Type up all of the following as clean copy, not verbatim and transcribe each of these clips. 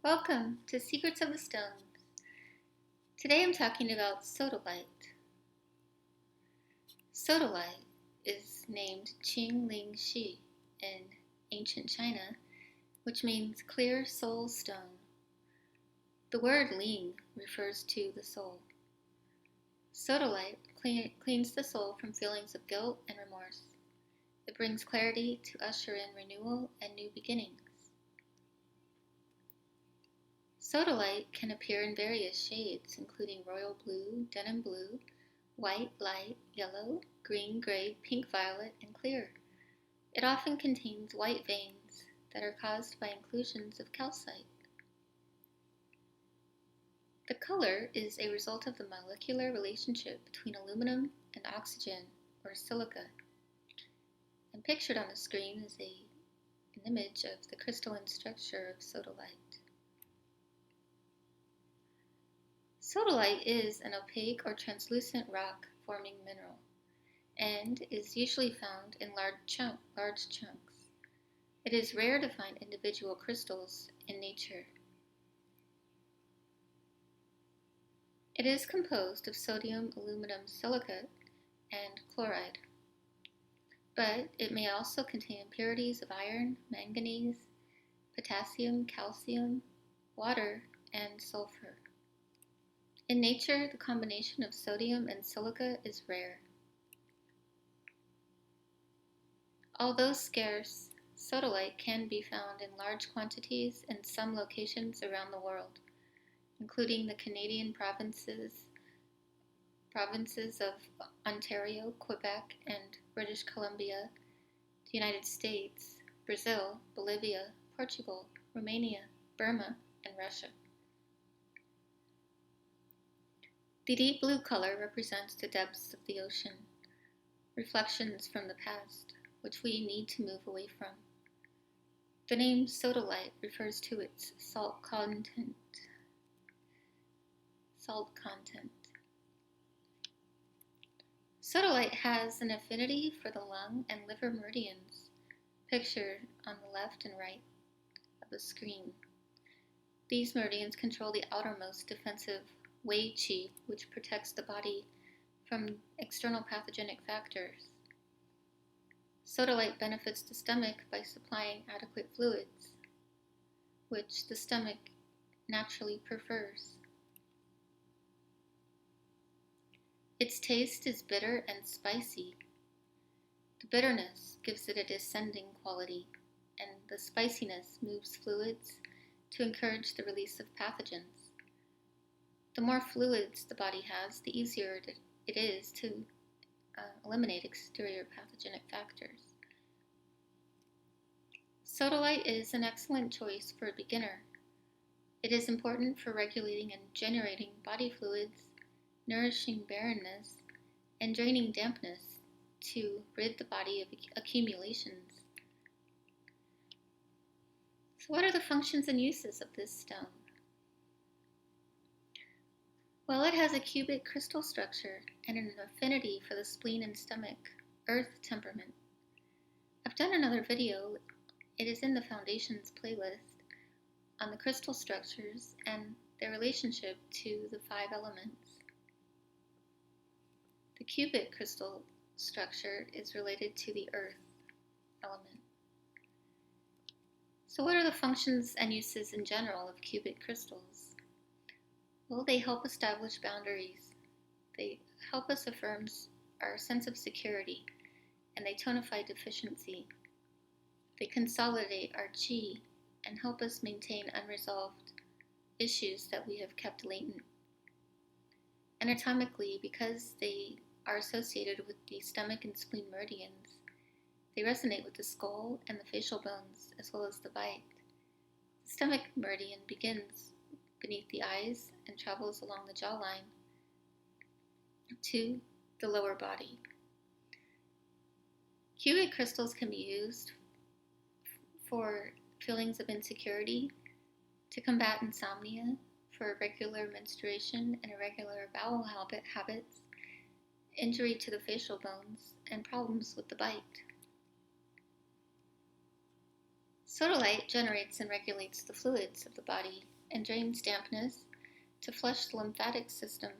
Welcome to Secrets of the Stones. Today I'm talking about Sodalite. Sodalite is named Qing Ling Shi in ancient China, which means clear soul stone. The word Ling refers to the soul. Sodalite cleans the soul from feelings of guilt and remorse. It brings clarity to usher in renewal and new beginnings. Sodalite can appear in various shades, including royal blue, denim blue, white, light, yellow, green, gray, pink, violet, and clear. It often contains white veins that are caused by inclusions of calcite. The color is a result of the molecular relationship between aluminum and oxygen, or silica. And pictured on the screen is an image of the crystalline structure of sodalite. Sodalite is an opaque or translucent rock-forming mineral and is usually found in large chunks. It is rare to find individual crystals in nature. It is composed of sodium, aluminum, silicate, and chloride, but it may also contain impurities of iron, manganese, potassium, calcium, water, and sulfur. In nature, the combination of sodium and silica is rare. Although scarce, sodalite can be found in large quantities in some locations around the world, including the Canadian provinces of Ontario, Quebec, and British Columbia, the United States, Brazil, Bolivia, Portugal, Romania, Burma, and Russia. The deep blue color represents the depths of the ocean, reflections from the past, which we need to move away from. The name sodalite refers to its salt content. Sodalite has an affinity for the lung and liver meridians, pictured on the left and right of the screen. These meridians control the outermost defensive Wei Qi, which protects the body from external pathogenic factors. Sodalite benefits the stomach by supplying adequate fluids, which the stomach naturally prefers. Its taste is bitter and spicy. The bitterness gives it a descending quality, and the spiciness moves fluids to encourage the release of pathogens. The more fluids the body has, the easier it is to eliminate exterior pathogenic factors. Sodalite is an excellent choice for a beginner. It is important for regulating and generating body fluids, nourishing barrenness, and draining dampness to rid the body of accumulations. So what are the functions and uses of this stone? Well, it has a cubic crystal structure and an affinity for the spleen and stomach, earth temperament. I've done another video, it is in the Foundations playlist, on the crystal structures and their relationship to the 5 elements. The cubic crystal structure is related to the earth element. So what are the functions and uses in general of cubic crystals? Well, they help establish boundaries. They help us affirm our sense of security, and they tonify deficiency. They consolidate our qi and help us maintain unresolved issues that we have kept latent. Anatomically, because they are associated with the stomach and spleen meridians, they resonate with the skull and the facial bones, as well as the bite. The stomach meridian begins beneath the eyes and travels along the jawline to the lower body. Cubic crystals can be used for feelings of insecurity, to combat insomnia, for irregular menstruation and irregular bowel habits, injury to the facial bones, and problems with the bite. Sodalite generates and regulates the fluids of the body and drains dampness to flush the lymphatic system.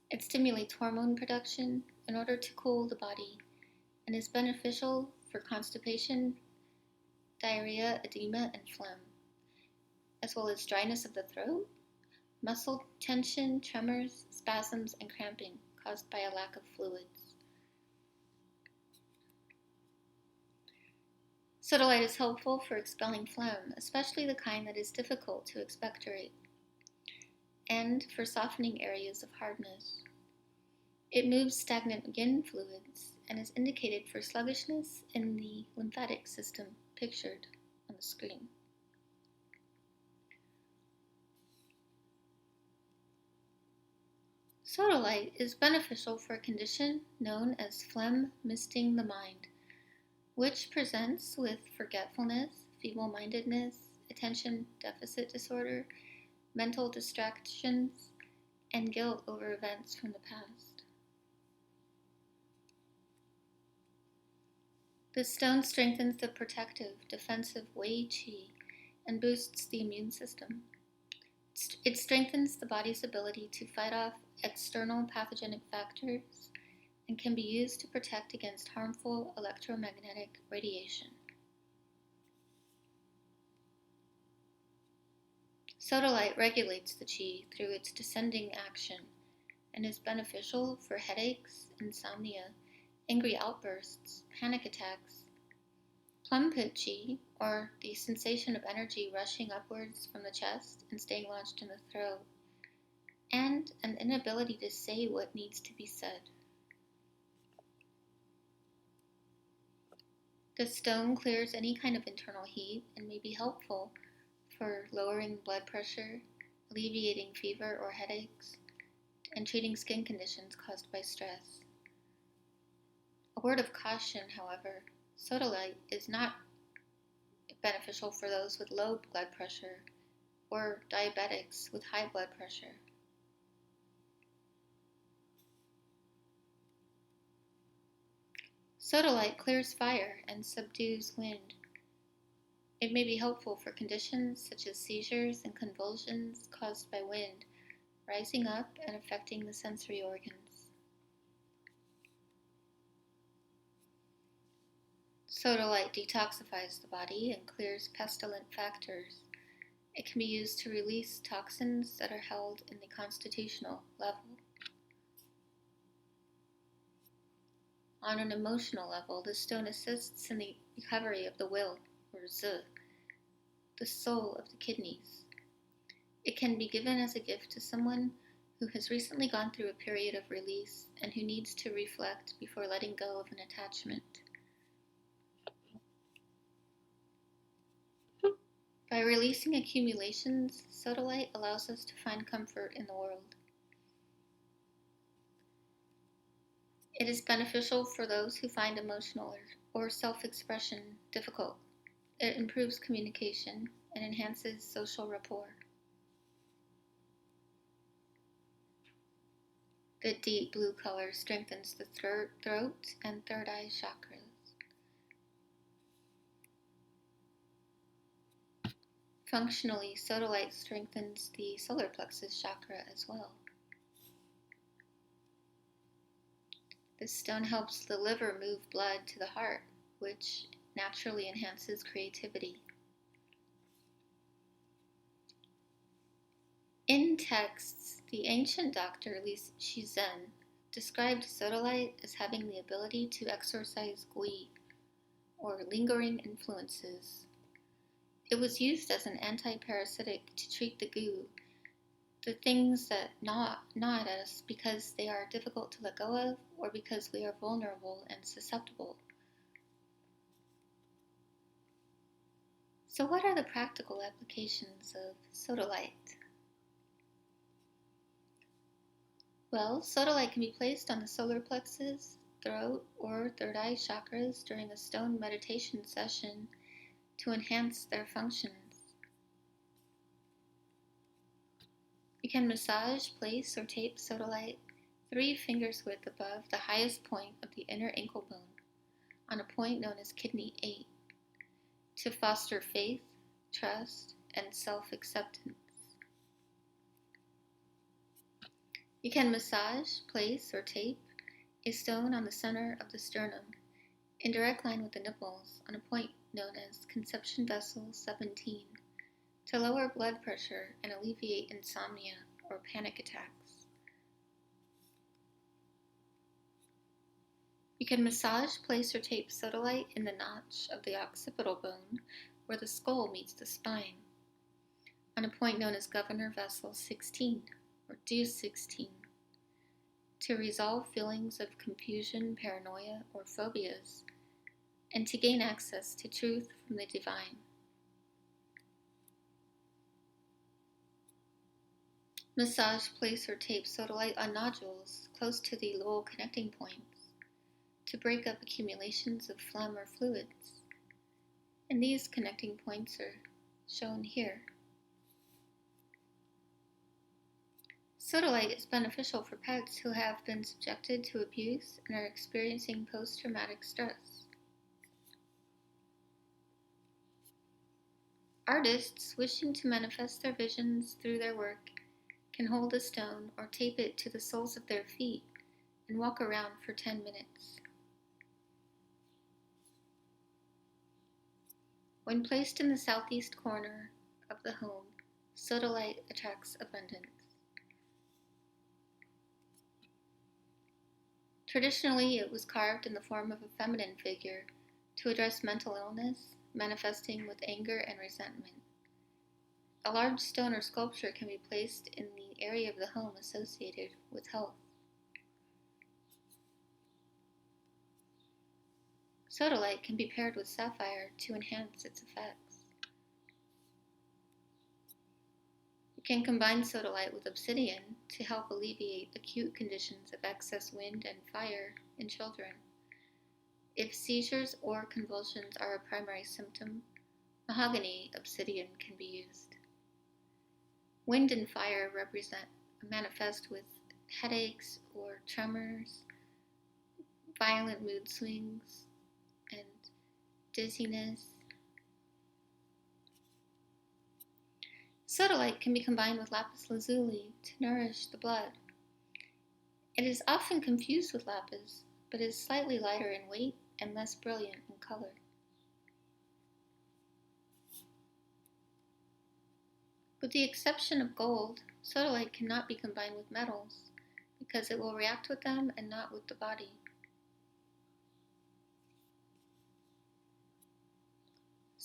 It stimulates hormone production in order to cool the body and is beneficial for constipation, diarrhea, edema, and phlegm, as well as dryness of the throat, muscle tension, tremors, spasms, and cramping caused by a lack of fluids. Sodalite is helpful for expelling phlegm, especially the kind that is difficult to expectorate, and for softening areas of hardness. It moves stagnant yin fluids and is indicated for sluggishness in the lymphatic system pictured on the screen. Sodalite is beneficial for a condition known as phlegm misting the mind, which presents with forgetfulness, feeble-mindedness, attention deficit disorder, mental distractions, and guilt over events from the past. This stone strengthens the protective, defensive Wei Qi and boosts the immune system. It strengthens the body's ability to fight off external pathogenic factors and can be used to protect against harmful electromagnetic radiation. Sodalite regulates the qi through its descending action and is beneficial for headaches, insomnia, angry outbursts, panic attacks, plum pit qi, or the sensation of energy rushing upwards from the chest and staying lodged in the throat, and an inability to say what needs to be said. The stone clears any kind of internal heat and may be helpful for lowering blood pressure, alleviating fever or headaches, and treating skin conditions caused by stress. A word of caution, however, sodalite is not beneficial for those with low blood pressure or diabetics with high blood pressure. Sodalite clears fire and subdues wind. It may be helpful for conditions such as seizures and convulsions caused by wind rising up and affecting the sensory organs. Sodalite detoxifies the body and clears pestilent factors. It can be used to release toxins that are held in the constitutional level. On an emotional level, the stone assists in the recovery of the will, or zi, the soul of the kidneys. It can be given as a gift to someone who has recently gone through a period of release and who needs to reflect before letting go of an attachment. By releasing accumulations, sodalite allows us to find comfort in the world. It is beneficial for those who find emotional or self-expression difficult. It improves communication and enhances social rapport. The deep blue color strengthens the throat and third eye chakras. Functionally, sodalite strengthens the solar plexus chakra as well. This stone helps the liver move blood to the heart, which naturally enhances creativity. In texts, the ancient doctor Li Shizhen described sodalite as having the ability to exorcise gui, or lingering influences. It was used as an anti-parasitic to treat the gu, the things that gnaw at us because they are difficult to let go of or because we are vulnerable and susceptible. So what are the practical applications of sodalite? Well, sodalite can be placed on the solar plexus, throat, or third eye chakras during a stone meditation session to enhance their functions. You can massage, place, or tape sodalite 3 fingers width above the highest point of the inner ankle bone on a point known as Kidney.It to foster faith, trust, and self-acceptance. You can massage, place, or tape a stone on the center of the sternum, in direct line with the nipples, on a point known as conception vessel 17, to lower blood pressure and alleviate insomnia or panic attacks. You can massage, place, or tape sodalite in the notch of the occipital bone where the skull meets the spine, on a point known as governor vessel 16 or deuce 16, to resolve feelings of confusion, paranoia, or phobias, and to gain access to truth from the divine. Massage, place, or tape sodalite on nodules close to the Lowell connecting points to break up accumulations of phlegm or fluids. And these connecting points are shown here. Sodalite is beneficial for pets who have been subjected to abuse and are experiencing post-traumatic stress. Artists wishing to manifest their visions through their work can hold a stone or tape it to the soles of their feet and walk around for 10 minutes. When placed in the southeast corner of the home, sodalite attracts abundance. Traditionally, it was carved in the form of a feminine figure to address mental illness, manifesting with anger and resentment. A large stone or sculpture can be placed in the area of the home associated with health. Sodalite can be paired with sapphire to enhance its effects. You can combine sodalite with obsidian to help alleviate acute conditions of excess wind and fire in children. If seizures or convulsions are a primary symptom, mahogany obsidian can be used. Wind and fire manifest with headaches or tremors, violent mood swings, and dizziness. Sodalite can be combined with lapis lazuli to nourish the blood. It is often confused with lapis, but is slightly lighter in weight and less brilliant in color. With the exception of gold, sodalite cannot be combined with metals because it will react with them and not with the body.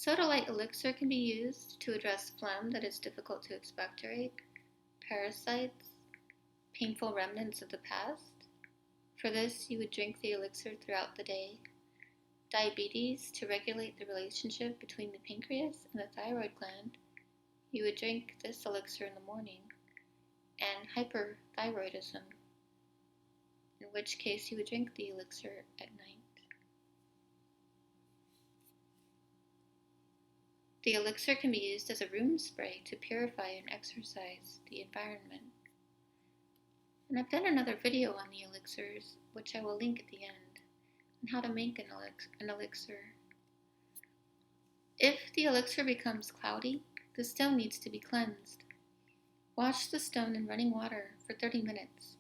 Sodalite elixir can be used to address phlegm that is difficult to expectorate, parasites, painful remnants of the past. For this, you would drink the elixir throughout the day. Diabetes, to regulate the relationship between the pancreas and the thyroid gland, you would drink this elixir in the morning. And hyperthyroidism, in which case you would drink the elixir at night. The elixir can be used as a room spray to purify and exorcise the environment. And I've done another video on the elixirs, which I will link at the end, on how to make an elixir. If the elixir becomes cloudy, the stone needs to be cleansed. Wash the stone in running water for 30 minutes,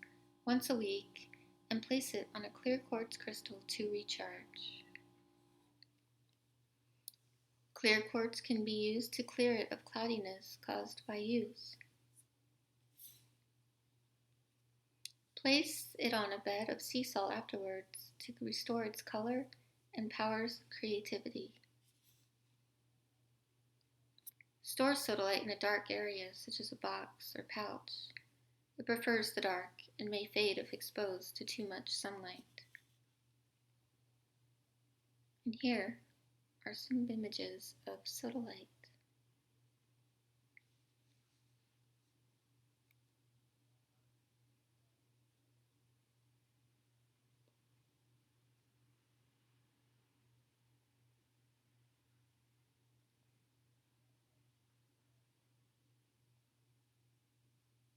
once a week, and place it on a clear quartz crystal to recharge. Clear quartz can be used to clear it of cloudiness caused by use. Place it on a bed of sea salt afterwards to restore its color and powers creativity. Store sodalite in a dark area, such as a box or pouch. It prefers the dark and may fade if exposed to too much sunlight. And here are some images of sodalite.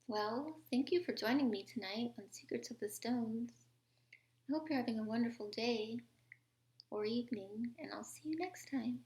Well, thank you for joining me tonight on Secrets of the Stones. I hope you're having a wonderful day or evening, and I'll see you next time.